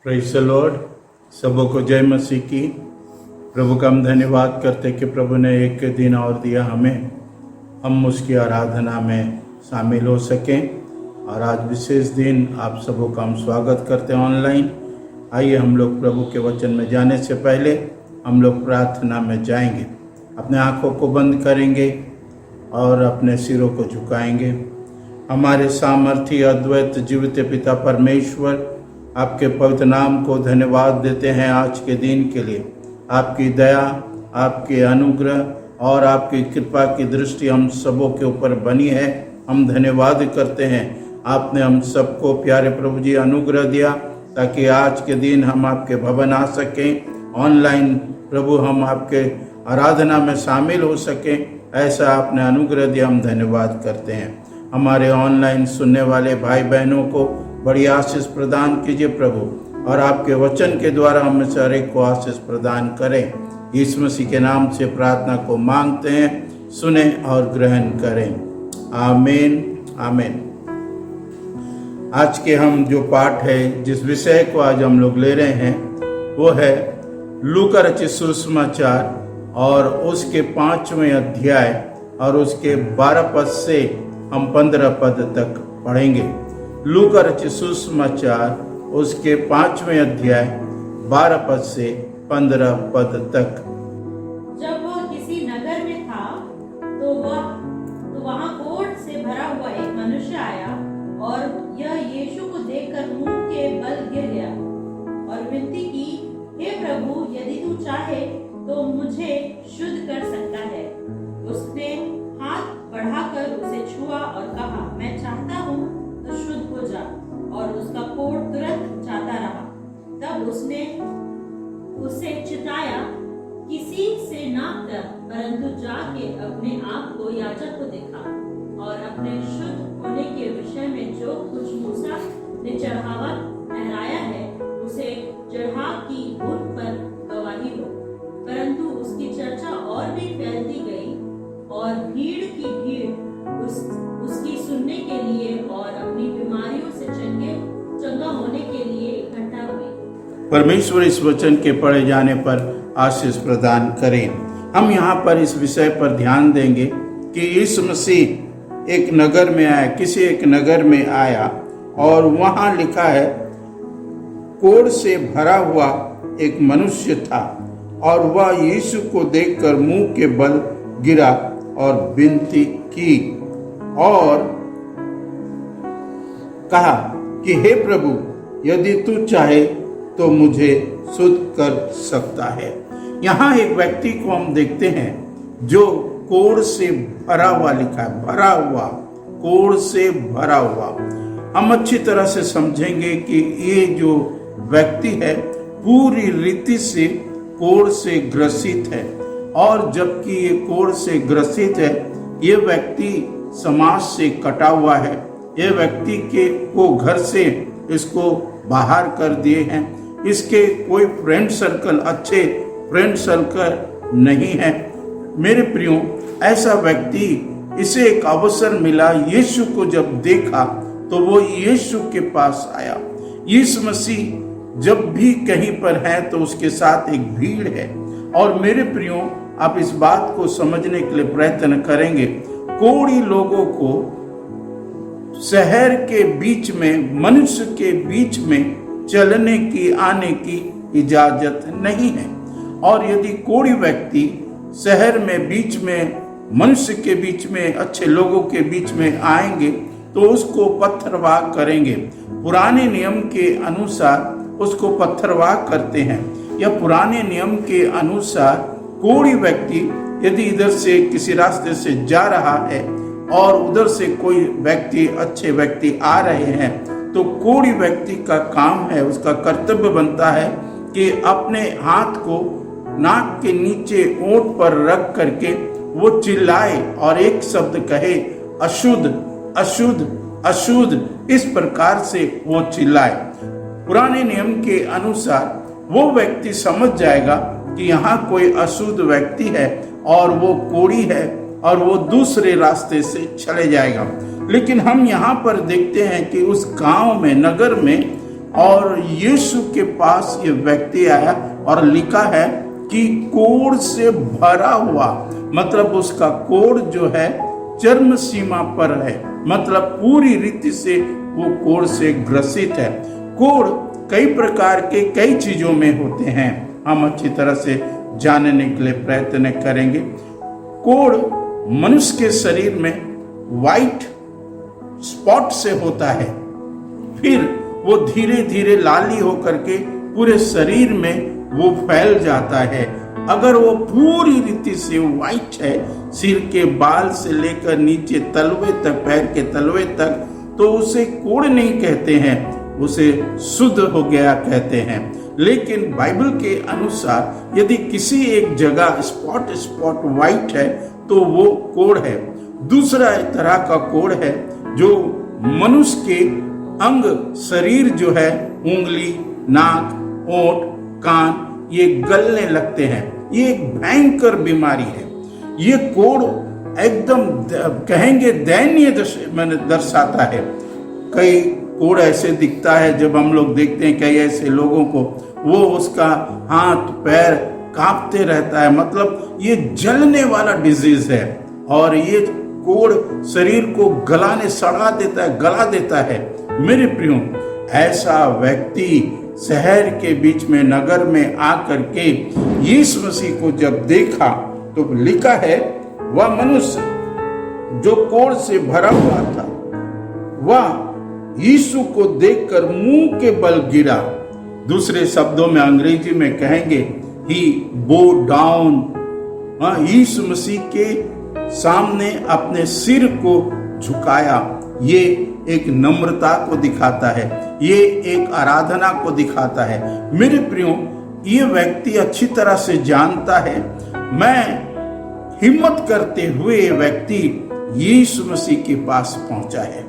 Praise the Lord. सबों को जय मसीह की। प्रभु का हम धन्यवाद करते कि प्रभु ने एक दिन और दिया हमें, हम उसकी आराधना में शामिल हो सकें। और आज विशेष दिन आप सबों का हम स्वागत करते हैं ऑनलाइन। आइए हम लोग प्रभु के वचन में जाने से पहले हम लोग प्रार्थना में जाएंगे। अपने आँखों को बंद करेंगे और अपने सिरों को झुकाएंगे। हमारे सामर्थी अद्वैत जीवित पिता परमेश्वर, आपके पवित्र नाम को धन्यवाद देते हैं आज के दिन के लिए। आपकी दया, आपके अनुग्रह और आपकी कृपा की दृष्टि हम सबों के ऊपर बनी है। हम धन्यवाद करते हैं। आपने हम सबको प्यारे प्रभु जी अनुग्रह दिया ताकि आज के दिन हम आपके भवन आ सकें। ऑनलाइन प्रभु हम आपके आराधना में शामिल हो सकें, ऐसा आपने अनुग्रह दिया। हम धन्यवाद करते हैं। हमारे ऑनलाइन सुनने वाले भाई बहनों को बड़ी आशीष प्रदान कीजिए प्रभु, और आपके वचन के द्वारा हम हर एक को आशीष प्रदान करें। यीशु मसीह के नाम से प्रार्थना को मांगते हैं, सुने और ग्रहण करें। आमीन आमीन। आज के हम जो पाठ है, जिस विषय को आज हम लोग ले रहे हैं, वो है लूका रचित सुसमाचार और उसके 5वें अध्याय और उसके 12 पद से हम 15 पद तक पढ़ेंगे। लूका रचित सुसमाचार उसके 5वें अध्याय 12 पद से 15 पद तक। जब वह किसी नगर में था तो वहाँ कोढ़ से भरा हुआ एक मनुष्य आया और यह यीशु को देखकर मुंह के बल गिर गया और विनती की, हे प्रभु, यदि तू चाहे तो मुझे शुद्ध कर सकता है। उसने हाथ बढ़ाकर उसे छुआ और कहा, मैं चाहता हूँ, तो शुद्ध हो जा। और उसका कोढ़ तुरंत जाता रहा। तब उसने उसे चिताया, किसी से ना कर, परंतु जाके अपने आप को याजक को दिखा और अपने शुद्ध होने के विषय में जो कुछ मूसा ने चढ़ावा ठहराया है उसे चढ़ा की उन पर गवाही हो। परंतु उसकी चर्चा और भी फैलती गई और भीड़ की भीड़ उसकी सुनने के लिए और अपनी बीमारियों से चंगा होने के लिए इकट्ठा हुई। परमेश्वर इस वचन के पढ़े जाने पर आशीष प्रदान करें। हम यहाँ पर इस विषय पर ध्यान देंगे कि यीशु मसीह एक नगर में आया, किसी एक नगर में आया और वहाँ लिखा है कोढ़ से भरा हुआ एक मनुष्य था और वह यीशु को देखकर मुंह के बल गिरा और विनती की और कहा कि हे प्रभु, यदि तू चाहे तो मुझे शुद्ध कर सकता है। यहाँ एक व्यक्ति को हम देखते हैं जो कोढ़ से भरा हुआ लिखा है, भरा हुआ, कोढ़ से भरा हुआ। हम अच्छी तरह से समझेंगे कि ये जो व्यक्ति है पूरी रीति से कोढ़ से ग्रसित है, और जबकि ये कोढ़ से ग्रसित है, ये व्यक्ति समाज से कटा हुआ है। ये व्यक्ति को घर से इसको बाहर कर दिए हैं। इसके कोई फ्रेंड सर्कल, अच्छे फ्रेंड सर्कल नहीं है। मेरे प्रियो, ऐसा व्यक्ति, इसे एक अवसर मिला, यीशु को जब देखा तो वो यीशु के पास आया। यीशु मसीह जब भी कहीं पर है तो उसके साथ एक भीड़ है। और मेरे प्रियो, आप इस बात को समझने के लिए प्रयत्न करेंगे। कोढ़ी लोगों को शहर के बीच में, मनुष्य के बीच में चलने की आने की इजाजत नहीं है। और यदि कोई व्यक्ति शहर में बीच में मनुष्य के बीच में अच्छे लोगों के बीच में आएंगे तो उसको पत्थरवाह करेंगे। पुराने नियम के अनुसार उसको पत्थरवाह करते हैं, या पुराने नियम के अनुसार कोई व्यक्ति यदि इधर से किसी रास्ते से जा रहा है और उधर से कोई व्यक्ति अच्छे व्यक्ति आ रहे हैं तो कोई व्यक्ति का काम है, उसका कर्तव्य बनता है कि अपने हाथ को नाक के नीचे ओंठ पर रख करके वो चिल्लाए और एक शब्द कहे, अशुद्ध अशुद्ध अशुद्ध, इस प्रकार से वो चिल्लाए। पुराने नियम के अनुसार वो व्यक्ति समझ जाएगा कि यहाँ कोई अशुद्ध व्यक्ति है और वो कोढ़ी है और वो दूसरे रास्ते से चले जाएगा। लेकिन हम यहाँ पर देखते हैं कि उस गांव में, नगर में, और यीशु के पास ये व्यक्ति आया और लिखा है कि कोढ़ से भरा हुआ, मतलब उसका कोढ़ जो है चर्म सीमा पर है, मतलब पूरी रीति से वो कोढ़ से ग्रसित है। कोढ़ कई प्रकार के कई चीजों में होते हैं, हम अच्छी तरह से जानने के लिए प्रयत्न करेंगे। कोढ़ मनुष्य के शरीर में वाइट स्पॉट से होता है, फिर वो धीरे धीरे लाली होकर के पूरे शरीर में वो फैल जाता है। अगर वो पूरी रीति से वाइट है, सिर के बाल से लेकर नीचे तलवे तक, पैर के तलवे तक, तो उसे कोढ़ नहीं कहते हैं, उसे शुद्ध हो गया कहते हैं। लेकिन बाइबल के अनुसार यदि किसी एक जगह स्पॉट स्पॉट वाइट है तो वो कोढ़ है। दूसरा एक तरह का कोढ़ है जो मनुष्य के अंग, शरीर जो है, उंगली, नाक, ओंठ, कान, ये गलने लगते हैं। ये एक भयंकर बीमारी है। ये कोढ़ एकदम कहेंगे दयनीय दर्शाता है। कई कोढ़ ऐसे दिखता है, जब हम लोग देखते हैं कई ऐसे लोगों को, वो उसका हाथ पैर कांपते रहता है, मतलब ये जलने वाला डिजीज है। और ये कोढ़ शरीर को सड़ा देता है, गला देता है। मेरे प्रियो, ऐसा व्यक्ति शहर के बीच में, नगर में आकर के यीशु मसीह को जब देखा तो लिखा है, वह मनुष्य जो कोढ़ से भरा हुआ था, वह यीशु को देखकर मुंह के बल गिरा। दूसरे शब्दों में अंग्रेजी में कहेंगे ही बो डाउन। यीशु मसीह के सामने अपने सिर को झुकाया। ये एक नम्रता को दिखाता है, ये एक आराधना को दिखाता है। मेरे प्रियो, ये व्यक्ति अच्छी तरह से जानता है, मैं हिम्मत करते हुए ये व्यक्ति यीशु मसीह के पास पहुंचा है।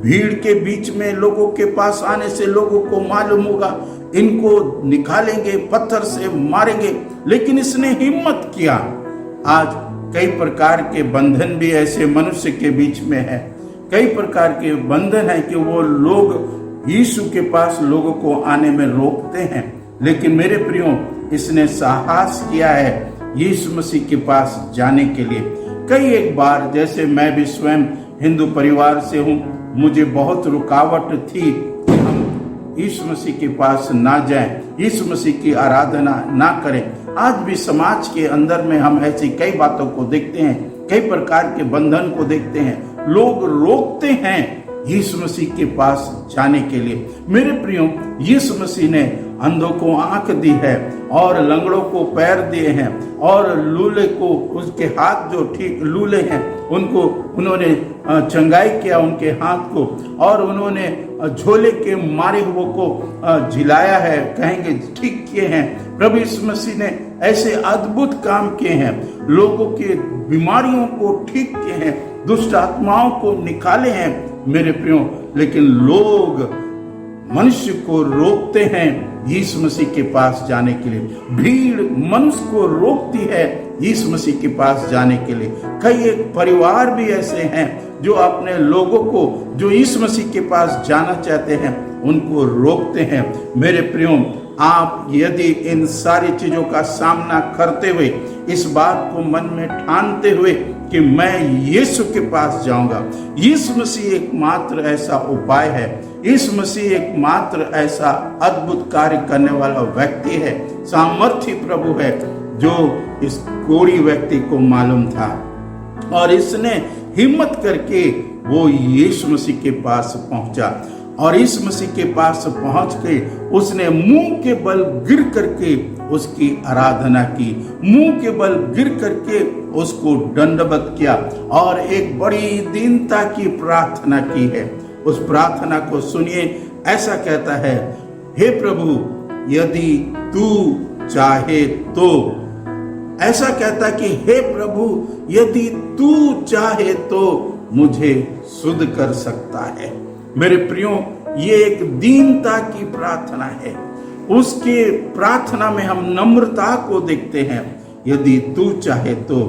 भीड़ के बीच में लोगों के पास आने से लोगों को मालूम होगा इनको निकालेंगे, पत्थर से मारेंगे, लेकिन इसने हिम्मत किया। आज कई प्रकार के बंधन भी ऐसे मनुष्य के बीच में है। कई प्रकार के बंधन है कि वो लोग यीशु के पास लोगों को आने में रोकते हैं। लेकिन मेरे प्रियो, इसने साहस किया है यीशु मसीह के पास जाने के लिए। कई एक बार, जैसे मैं भी स्वयं हिंदू परिवार से हूँ, मुझे बहुत रुकावट थी कि हम यीशु मसीह के पास ना जाएं, यीशु मसीह की आराधना ना करें। आज भी समाज के अंदर में हम ऐसी कई बातों को देखते हैं, कई प्रकार के बंधन को देखते हैं। लोग रोकते हैं यीशु मसीह के पास जाने के लिए। मेरे प्रियो, यीशु मसीह ने अंधों को आंख दी है और लंगड़ों को पैर दिए हैं और लूले को, उसके हाथ जो ठीक लूले हैं उनको उन्होंने चंगाई किया, उनके हाथ को, और उन्होंने झोले के मारे हुए को झिलाया है, कहेंगे ठीक किए हैं। प्रभु यीशु मसीह ने ऐसे अद्भुत काम किए हैं, लोगों के बीमारियों को ठीक किए हैं, दुष्ट आत्माओं को निकाले हैं। मेरे प्रियो, लेकिन लोग मनुष्य को रोकते हैं यीशु मसीह के पास जाने के लिए। भीड़ मनुष्य को रोकती है यीशु मसीह के पास जाने के लिए। कई एक परिवार भी ऐसे हैं जो अपने लोगों को, जो यीशु मसीह के पास जाना चाहते हैं, उनको रोकते हैं। मेरे प्रियो, आप यदि इन सारी चीजों का सामना करते हुए, इस बात को मन में ठानते हुए कि मैं यीशु के पास जाऊंगा, यीशु मसीह एकमात्र ऐसा उपाय है, यीशु मसीह एकमात्र ऐसा अद्भुत कार्य करने वाला व्यक्ति है, सामर्थी प्रभु है, जो इस कोढ़ी व्यक्ति को मालूम था और इसने हिम्मत करके वो यीशु मसीह के पास पहुंचा और यीशु मसीह के पास पहुंच के उसने मुंह के बल गिर करके उसकी आराधना की, मुंह के बल गिर करके उसको दंडवत किया और एक बड़ी दीनता की प्रार्थना की है। उस प्रार्थना को सुनिए, ऐसा कहता है, हे प्रभु यदि तू चाहे तो, ऐसा कहता कि हे प्रभु यदि तू चाहे तो मुझे शुद्ध कर सकता है। मेरे प्रियो, ये एक दीनता की प्रार्थना है। उसके प्रार्थना में हम नम्रता को देखते हैं। यदि तू चाहे तो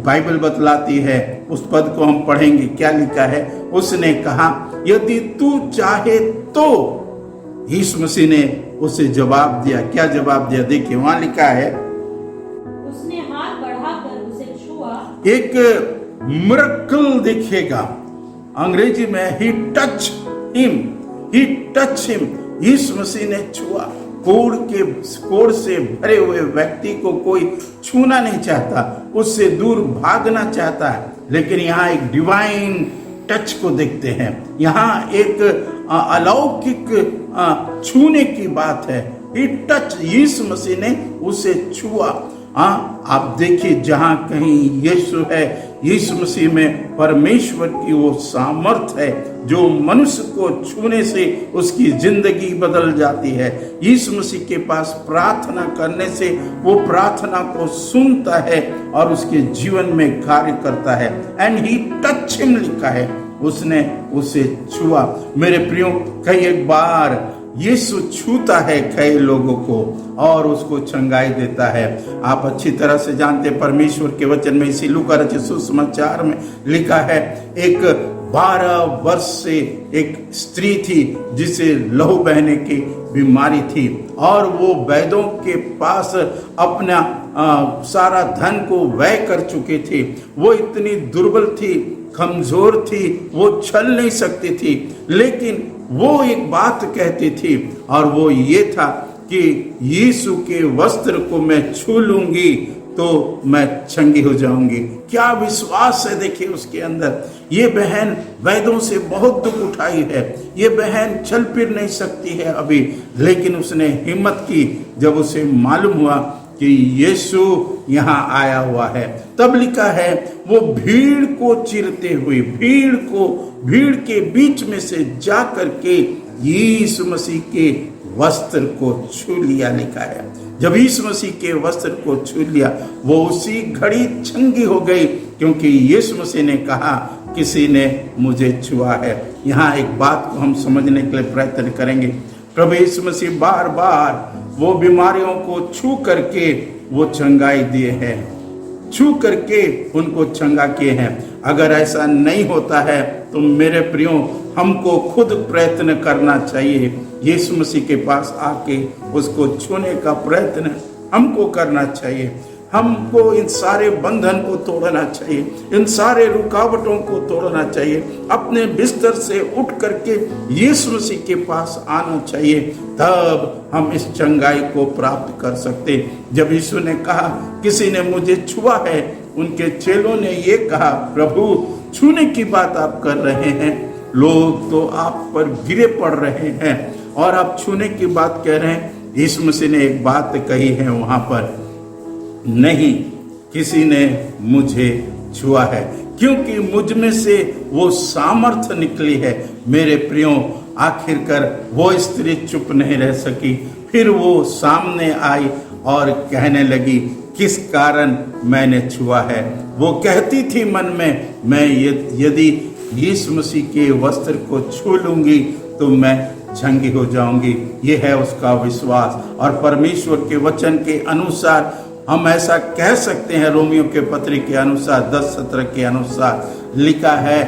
बाइबल बतलाती है, उस पद को हम पढ़ेंगे, क्या लिखा है। उसने कहा यदि तू चाहे तो, यीशु मसीह ने उसे जवाब दिया। क्या जवाब दिया? देखिए वहां लिखा है, उसने हाथ बढ़ाकर उसे छुआ। एक मिरेकल देखिएगा, अंग्रेजी में ही टच हिम, यीशु मसीह ने छुआ। कोढ़ से भरे हुए व्यक्ति को कोई छूना नहीं चाहता, उससे दूर भागना चाहता है, लेकिन यहाँ एक डिवाइन टच को देखते हैं। यहाँ एक अलौकिक छूने की बात है। ही टच, यीशु मसीह ने उसे छुआ। आप देखिए, जहां कहीं यीशु है, यीशु मसीह में परमेश्वर की वो सामर्थ है जो मनुष्य को छूने से उसकी जिंदगी बदल जाती है। यीशु मसीह के पास प्रार्थना करने से वो प्रार्थना को सुनता है और उसके जीवन में कार्य करता है। एंड ही टच हिम लिखा है, उसने उसे छुआ। मेरे प्रियो, कई एक बार यीशु छूता है कई लोगों को और उसको चंगाई देता है। आप अच्छी तरह से जानते, परमेश्वर के वचन में इसी लूका रचित सुसमाचार में लिखा है, एक 12 वर्ष से एक स्त्री थी जिसे लहू बहने की बीमारी थी और वो वैद्यों के पास अपना सारा धन को व्यय कर चुकी थी। वो इतनी दुर्बल थी, कमजोर थी, वो चल नहीं सकती थी, लेकिन वो एक बात कहती थी और वो ये था कि यीशु के वस्त्र को मैं छू लूंगी तो मैं चंगी हो जाऊंगी। क्या विश्वास है देखिए उसके अंदर। ये बहन वैद्यों से बहुत दुख उठाई है, ये बहन चल फिर नहीं सकती है अभी, लेकिन उसने हिम्मत की जब उसे मालूम हुआ कि यीशु यहाँ आया हुआ है। तब लिखा है, वो भीड़ को चीरते हुए भीड़ के बीच में से जा करके यीशु मसीह के वस्त्र को छू लिया, लिखा है। जब यीशु मसीह के वस्त्र को छू लिया, वो उसी घड़ी चंगी हो गई, क्योंकि यीशु मसीह ने कहा, किसी ने मुझे छुआ है। यहाँ एक बात को हम समझने के लिए प्रयत्न करेंगे। प्रभु यीशु मसीह बार बार वो बीमारियों को छू करके वो चंगाई दिए हैं, छू करके उनको चंगा किए हैं। अगर ऐसा नहीं होता है तो मेरे प्रियो, हमको खुद प्रयत्न करना चाहिए। यीशु मसीह के पास आके उसको छूने का प्रयत्न हमको करना चाहिए। हमको इन सारे बंधन को तोड़ना चाहिए, इन सारे रुकावटों को तोड़ना चाहिए। अपने बिस्तर से उठ करके यीशु मसीह के पास आना चाहिए, तब हम इस चंगाई को प्राप्त कर सकते। जब यीशु ने कहा, किसी ने मुझे छुआ है, उनके चेलों ने ये कहा, प्रभु छूने की बात आप कर रहे हैं, लोग तो आप पर गिरे पड़ रहे हैं और आप छूने की बात कह रहे हैं। यीशु मसीह ने एक बात कही है वहां पर, नहीं, किसी ने मुझे छुआ है, क्योंकि मुझ में से वो सामर्थ्य निकली है। मेरे प्रियो, आखिरकार वो स्त्री चुप नहीं रह सकी, फिर वो सामने आई और कहने लगी, किस कारण मैंने छुआ है। वो कहती थी मन में, मैं यदि यीशु मसीह के वस्त्र को छू लूंगी तो मैं चंगी हो जाऊंगी। ये है उसका विश्वास। और परमेश्वर के वचन के अनुसार हम ऐसा कह सकते हैं। रोमियो के पत्री के अनुसार 10:17 के अनुसार लिखा है,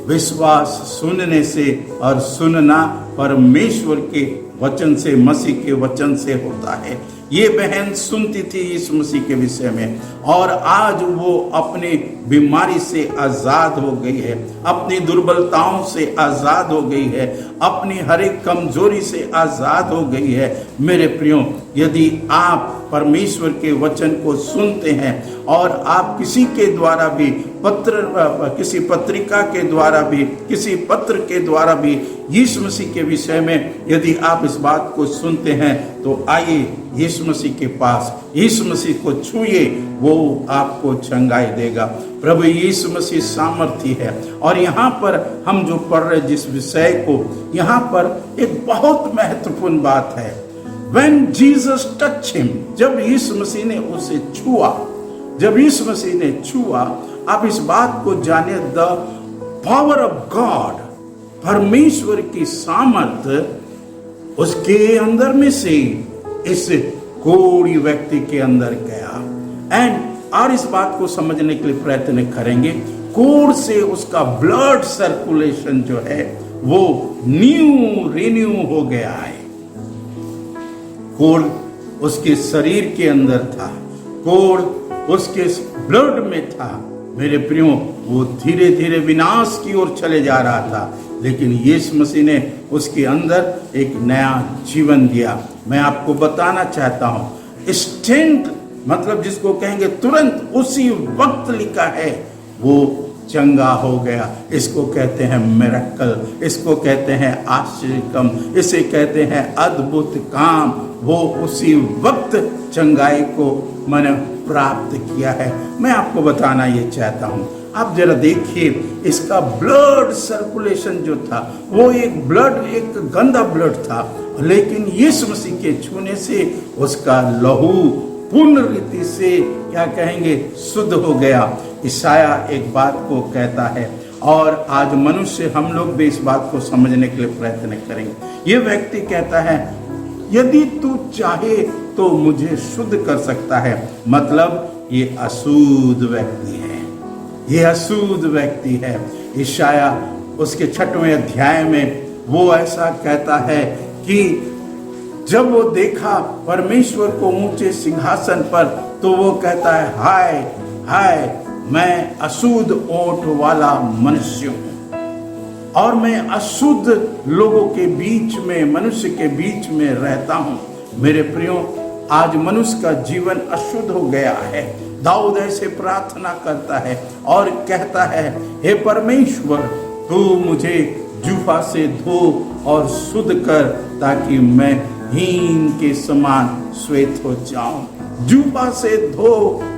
विश्वास सुनने से और सुनना परमेश्वर के वचन से, मसीह के वचन से होता है। ये बहन सुनती थी यीशु मसीह के विषय में, और आज वो अपनी बीमारी से आजाद हो गई है, अपनी दुर्बलताओं से आजाद हो गई है, अपनी हर एक कमजोरी से आजाद हो गई है। मेरे प्रियो, यदि आप परमेश्वर के वचन को सुनते हैं और आप किसी के द्वारा भी किसी पत्रिका के द्वारा भी, किसी पत्र के द्वारा भी यीशु मसीह के विषय में यदि आप इस बात को सुनते हैं, तो आइए यीशु मसीह के पास, यीशु मसीह को छूइए, वो आपको चंगाई देगा। प्रभु यीशु मसीह सामर्थी है। और यहाँ पर हम जो पढ़ रहे जिस विषय को, यहाँ पर एक बहुत महत्वपूर्ण बात है। When Jesus touched him, जब यीशु मसीह ने उसे छुआ, जब यीशु मसीह ने छुआ, आप इस बात को जाने, द पावर ऑफ गॉड, परमेश्वर की सामर्थ उसके अंदर में से इस कोढ़ी व्यक्ति के अंदर गया। और इस बात को समझने के लिए प्रयत्न करेंगे, कोढ़ से उसका ब्लड सर्कुलेशन जो है वो रिन्यू हो गया है। कोढ़ उसके शरीर के अंदर था, कोढ़ उसके ब्लड में था। मेरे प्रियो, वो धीरे धीरे विनाश की ओर चले जा रहा था, लेकिन यीशु मसीह ने उसके अंदर एक नया जीवन दिया। मैं आपको बताना चाहता हूँ, इंस्टेंट मतलब जिसको कहेंगे तुरंत, उसी वक्त लिखा है, वो चंगा हो गया। इसको कहते हैं मिरेकल, इसको कहते हैं आश्चर्यकम, इसे कहते हैं अद्भुत काम। वो उसी वक्त चंगाई को मैंने प्राप्त किया है। मैं आपको बताना ये चाहता हूँ, आप जरा देखिए, इसका ब्लड सर्कुलेशन जो था वो एक गंदा ब्लड था, लेकिन यीशु मसीह के छूने से उसका लहू पूर्ण रीति से क्या कहेंगे शुद्ध हो गया। ईसाया एक बात को कहता है, और आज मनुष्य हम लोग भी इस बात को समझने के लिए प्रयत्न करेंगे। ये व्यक्ति कहता है, यदि तू चाहे तो मुझे शुद्ध कर सकता है। मतलब ये अशुद्ध व्यक्ति है, ये अशुद्ध व्यक्ति है। ईशाया उसके 6वें अध्याय में वो ऐसा कहता है कि जब वो देखा परमेश्वर को ऊंचे सिंहासन पर, तो वो कहता है, हाय हाय, मैं अशुद्ध ओंठ वाला मनुष्य हूं, और मैं अशुद्ध लोगों के बीच में, मनुष्य के बीच में रहता हूं। मेरे प्रियो, आज मनुष्य का जीवन अशुद्ध हो गया है। दाऊद ऐसे प्रार्थना करता है और कहता है, हे परमेश्वर, तू मुझे जूफा से धो और शुद्ध कर, ताकि मैं हीन के समान श्वेत हो जाऊं। जूफा से धो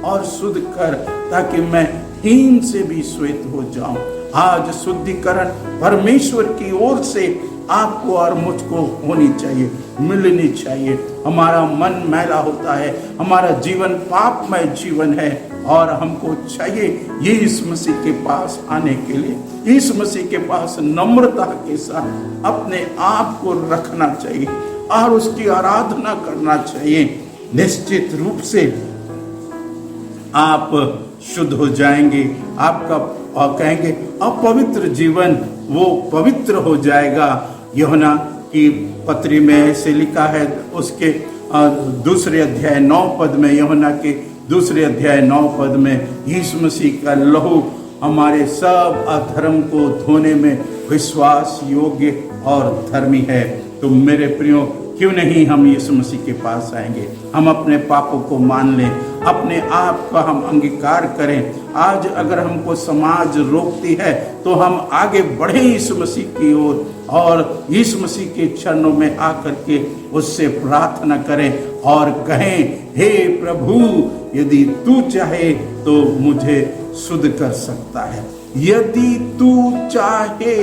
और शुद्ध कर, ताकि मैं हीन से भी श्वेत हो जाऊं। आज शुद्धिकरण परमेश्वर की ओर से आपको और मुझको होनी चाहिए, मिलनी चाहिए। हमारा मन मैला होता है, हमारा जीवन पापमय जीवन है, और हमको चाहिए यीशु मसीह के पास आने के लिए, यीशु मसीह के पास नम्रता के साथ अपने आप को रखना चाहिए और उसकी आराधना करना चाहिए। निश्चित रूप से आप शुद्ध हो जाएंगे, आपका कहेंगे अपवित्र जीवन वो पवित्र हो जाएगा। यूहन्ना की पत्री में ऐसे लिखा है, उसके 2 अध्याय 9 पद में, यूहन्ना के 2 अध्याय 9 पद में, यीशु मसीह का लहू हमारे सब अधर्म को धोने में विश्वास योग्य और धर्मी है। तो मेरे प्रियो, क्यों नहीं हम यीशु मसीह के पास आएंगे, हम अपने पापों को मान लें, अपने आप का हम अंगीकार करें। आज अगर हमको समाज रोकती है तो हम आगे बढ़े यीशु मसीह की ओर, और यीशु मसीह के चरणों में आकर के उससे प्रार्थना करें और कहें, हे प्रभु, यदि तू चाहे तो मुझे शुद्ध कर सकता है। यदि तू चाहे,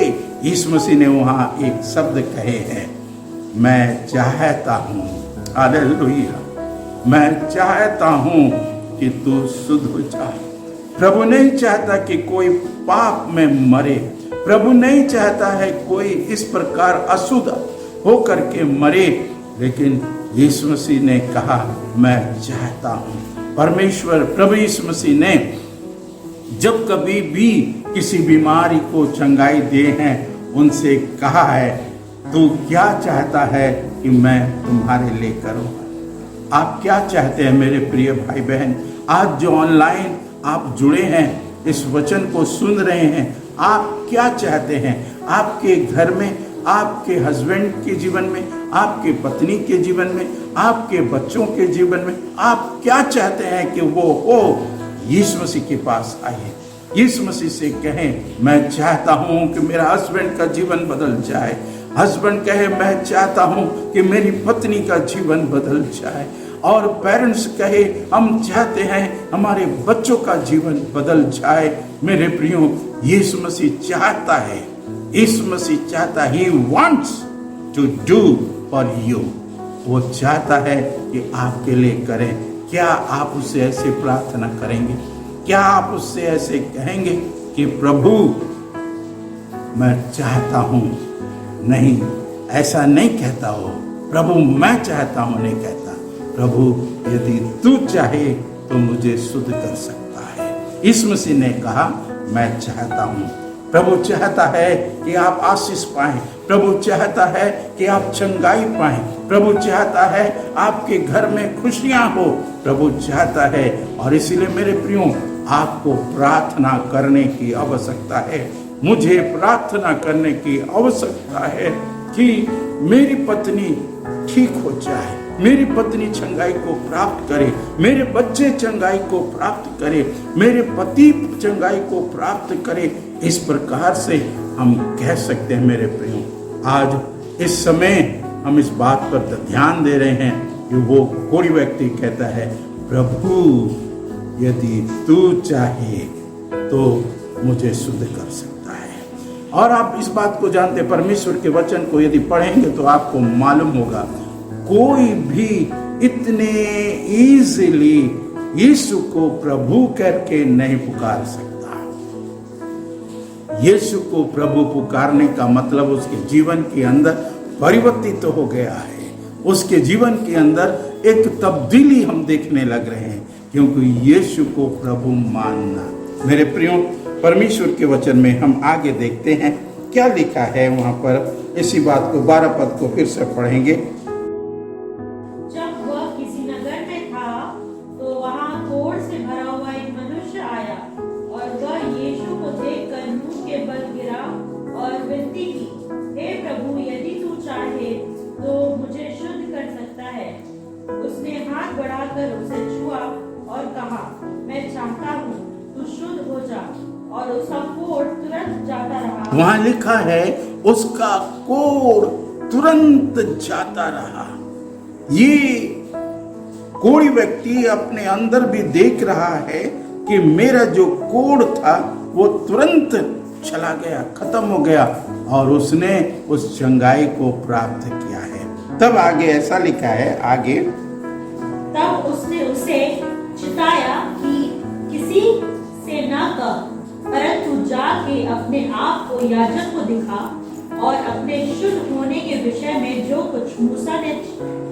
यीशु मसीह ने वहां एक शब्द कहे हैं, मैं चाहता हूं, हालेलुया, मैं चाहता हूं कि तू शुद्ध हो जाए। प्रभु नहीं चाहता कि कोई पाप में मरे, प्रभु नहीं चाहता है कोई इस प्रकार अशुद्ध होकर के मरे, लेकिन यीशु मसीह ने कहा, मैं चाहता हूं। परमेश्वर प्रभु यीशु मसीह ने जब कभी भी किसी बीमारी को चंगाई दे हैं, उनसे कहा है, तू क्या चाहता है कि मैं तुम्हारे लिए करूं? आप क्या चाहते हैं मेरे प्रिय भाई बहन? आज जो ऑनलाइन आप जुड़े हैं, इस वचन को सुन रहे हैं, आप क्या चाहते हैं? आपके घर में, आपके हस्बैंड के जीवन में, आपके पत्नी के जीवन में, आपके बच्चों के जीवन में आप क्या चाहते हैं कि वो हो? यीशु मसीह के पास आइए, यीशु मसीह से कहें, मैं चाहता हूं कि मेरा हस्बैंड का जीवन बदल जाए। हस्बैंड कहे, मैं चाहता हूं कि मेरी पत्नी का जीवन बदल जाए। और पेरेंट्स कहे, हम चाहते हैं हमारे बच्चों का जीवन बदल जाए। मेरे प्रियो, यीशु मसीह चाहता है, यीशु मसीह चाहता है, He wants to do for you। वो चाहता है कि आपके लिए करें। क्या आप उससे ऐसे प्रार्थना करेंगे? क्या आप उससे ऐसे कहेंगे कि प्रभु मैं चाहता हूं? नहीं, ऐसा नहीं कहता हो। प्रभु मैं चाहता हूं नहीं कहता। प्रभु यदि तू चाहे तो मुझे शुद्ध कर सकता है। यीशु मसीह ने कहा, मैं चाहता हूं। प्रभु चाहता है कि आप आशीष पाएं। प्रभु चाहता है कि आप चंगाई पाएं। प्रभु चाहता है आपके घर में खुशियां हो। प्रभु चाहता है, और इसीलिए मेरे प्रियो, आपको प्रार्थना करने की आवश्यकता है। मुझे प्रार्थना करने की आवश्यकता है कि मेरी पत्नी ठीक हो जाए, मेरी पत्नी चंगाई को प्राप्त करे, मेरे बच्चे चंगाई को प्राप्त करे, मेरे पति चंगाई को प्राप्त करे। इस प्रकार से हम कह सकते हैं मेरे प्रियो। आज इस समय हम इस बात पर ध्यान दे रहे हैं कि वो कोई व्यक्ति कहता है, प्रभु यदि तू चाहे तो मुझे शुद्ध कर सकता है। और आप इस बात को जानते, परमेश्वर के वचन को यदि पढ़ेंगे तो आपको मालूम होगा, कोई भी इतने इजीली यीशु को प्रभु करके नहीं पुकार सकता। यीशु को प्रभु पुकारने का मतलब उसके जीवन के अंदर परिवर्तित तो हो गया है। उसके जीवन के अंदर एक तब्दीली हम देखने लग रहे हैं, क्योंकि यीशु को प्रभु मानना। मेरे प्रियो, परमेश्वर के वचन में हम आगे देखते हैं क्या लिखा है वहां पर। इसी बात को 12 पद को फिर से पढ़ेंगे। जब वह किसी नगर में था तो वहां कोढ़ से भरा हुआ एक मनुष्य आया, और वह यीशु को देखकर मुंह के बल गिरा और विनती की, हे प्रभु यदि तू चाहे तो मुझे शुद्ध कर सकता है। उसने हाथ बढ़ाकर उसे छुआ और कहा, मैं चाहता हूँ, तू शुद्ध हो जा। और उसका कोढ़ तुरंत जाता रहा। वहां लिखा है, उसका कोढ़ तुरंत जाता रहा। ये कोढ़ी व्यक्ति अपने अंदर भी देख रहा है कि मेरा जो कोढ़ था वो तुरंत चला गया, खत्म हो गया, और उसने उस चंगाई को प्राप्त किया है। तब आगे ऐसा लिखा है, आगे, तब उसने उसे चिताया कि किसी से न कह, परंतु जाके अपने आप को याजक को दिखा, और अपने शुद्ध होने के विषय में जो कुछ मूसा ने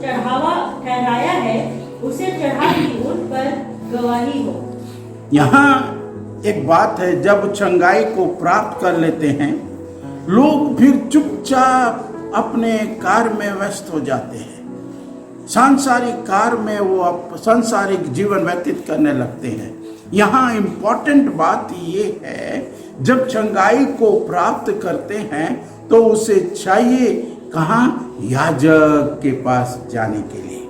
चढ़ावा ठहराया है उसे चढ़ा की उन पर गवाही हो। यहाँ एक बात है, जब चंगाई को प्राप्त कर लेते हैं लोग, फिर चुपचाप अपने कार्य में व्यस्त हो जाते हैं। सांसारिक कार्य में वो सांसारिक जीवन व्यतीत करने लगते हैं। यहाँ इम्पोर्टेंट बात ये है, जब चंगाई को प्राप्त करते हैं तो उसे चाहिए कहाँ? याजक के पास जाने के लिए।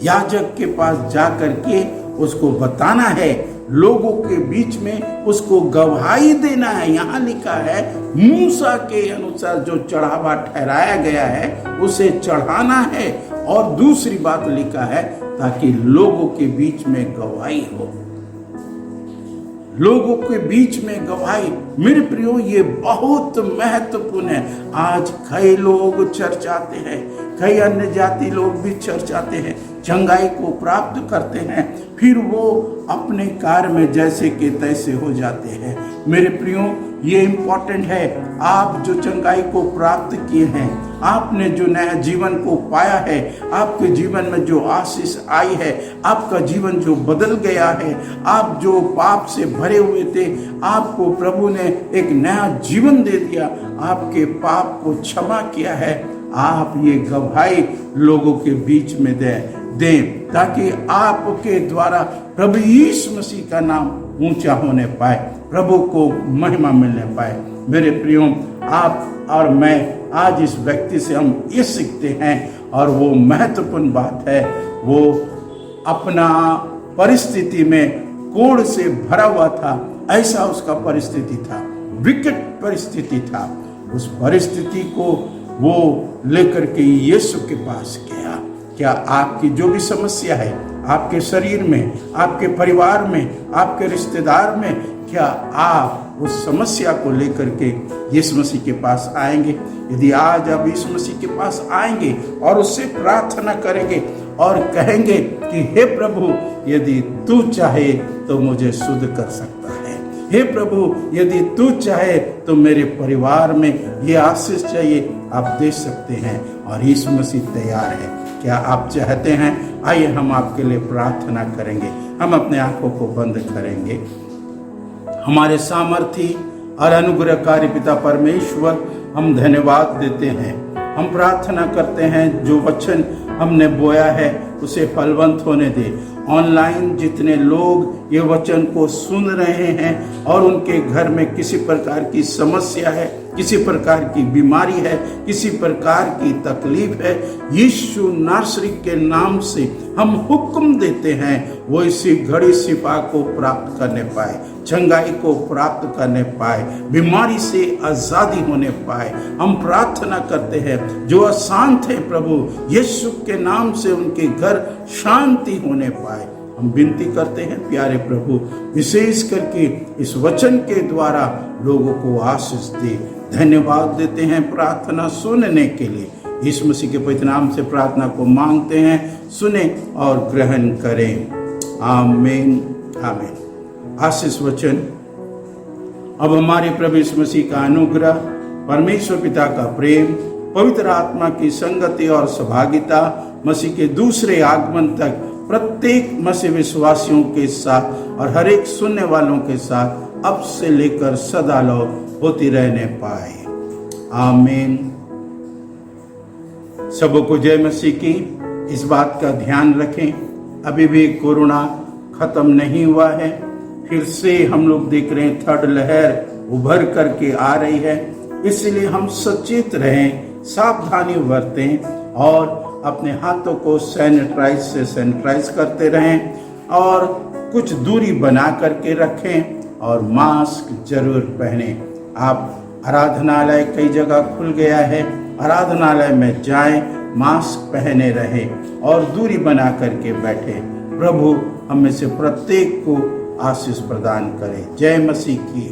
याजक के पास जाकर के उसको बताना है, लोगों के बीच में उसको गवाही देना है। यहाँ लिखा है, मूसा के अनुसार जो चढ़ावा ठहराया गया है उसे चढ़ाना है। और दूसरी बात लिखा है, ताकि लोगों के बीच में गवाही हो, लोगों के बीच में गवाही। मेरे प्रियो, ये बहुत महत्वपूर्ण है। आज कई लोग चर्च आते हैं, कई अन्य जाति लोग भी चर्च आते हैं, चंगाई को प्राप्त करते हैं, फिर वो अपने कार्य में जैसे के तैसे हो जाते हैं। मेरे प्रियो, ये इम्पोर्टेंट है, आप जो चंगाई को प्राप्त किए हैं, आपने जो नया जीवन को पाया है, आपके जीवन में जो आशीष आई है, आपका जीवन जो बदल गया है, आप जो पाप से भरे हुए थे, आपको प्रभु ने एक नया जीवन दे दिया, आपके पाप को क्षमा किया है। आप ये गवाही लोगों के बीच में दें। दें, ताकि आपके द्वारा प्रभु यीशु मसीह का नाम ऊंचा होने पाए, प्रभु को महिमा मिलने पाए। मेरे प्रियो, आप और मैं आज इस व्यक्ति से हम ये सीखते हैं, और वो महत्वपूर्ण बात है, वो अपना परिस्थिति में कोढ़ से भरा हुआ था, ऐसा उसका परिस्थिति था, विकट परिस्थिति था। उस परिस्थिति को वो लेकर के यीशु के पास गया। क्या आपकी जो भी समस्या है, आपके शरीर में, आपके परिवार में, आपके रिश्तेदार में, क्या आप उस समस्या को लेकर के यीशु मसीह के पास आएंगे? यदि आज आप यीशु मसीह के पास आएंगे और उससे प्रार्थना करेंगे और कहेंगे कि हे प्रभु, यदि तू चाहे तो मुझे शुद्ध कर सकता है, हे प्रभु यदि तू चाहे तो मेरे परिवार में ये आशीष चाहिए, आप दे सकते हैं, और यीशु मसीह तैयार है। क्या आप चाहते हैं? आइए हम आपके लिए प्रार्थना करेंगे। हम अपने आंखों को बंद करेंगे। हमारे सामर्थी और अनुग्रहकारी पिता परमेश्वर, हम धन्यवाद देते हैं। हम प्रार्थना करते हैं, जो वचन हमने बोया है उसे फलवंत होने दे। ऑनलाइन जितने लोग ये वचन को सुन रहे हैं और उनके घर में किसी प्रकार की समस्या है, किसी प्रकार की बीमारी है, किसी प्रकार की तकलीफ है, यीशु नासरी के नाम से हम हुक्म देते हैं, वो इसी घड़ी शिफा को प्राप्त करने पाए, चंगाई को प्राप्त करने पाए, बीमारी से आजादी होने पाए। हम प्रार्थना करते हैं, जो अशांत है प्रभु यीशु के नाम से उनके घर शांति होने पाए। हम विनती करते हैं प्यारे प्रभु, विशेष करके इस वचन के द्वारा लोगों को आशीष दे। धन्यवाद देते हैं प्रार्थना सुनने के लिए। यीशु मसीह के पवित्र नाम से प्रार्थना को मांगते हैं, सुने और ग्रहण करें। आमीन आमीन। आशीष वचन। अब हमारे प्रभु यीशु मसीह का अनुग्रह, परमेश्वर पिता का प्रेम, पवित्र आत्मा की संगति और सहभागिता मसीह के दूसरे आगमन तक प्रत्येक मसीह विश्वासियों के साथ और हर एक सुनने वालों के साथ अब से लेकर सदा होती रहने पाए। आमीन। सबों को जय मसीह की। इस बात का ध्यान रखें, अभी भी कोरोना खत्म नहीं हुआ है, फिर से हम लोग देख रहे हैं थर्ड लहर उभर करके आ रही है। इसलिए हम सचेत रहें, सावधानी बरतें और अपने हाथों को सैनिटाइज करते रहें और कुछ दूरी बना करके रखें और मास्क जरूर पहने। आप आराधनालय कई जगह खुल गया है, आराधनालय में जाएं, मास्क पहने रहें और दूरी बना करके बैठें। प्रभु हम में से प्रत्येक को आशीष प्रदान करे। जय मसीह की।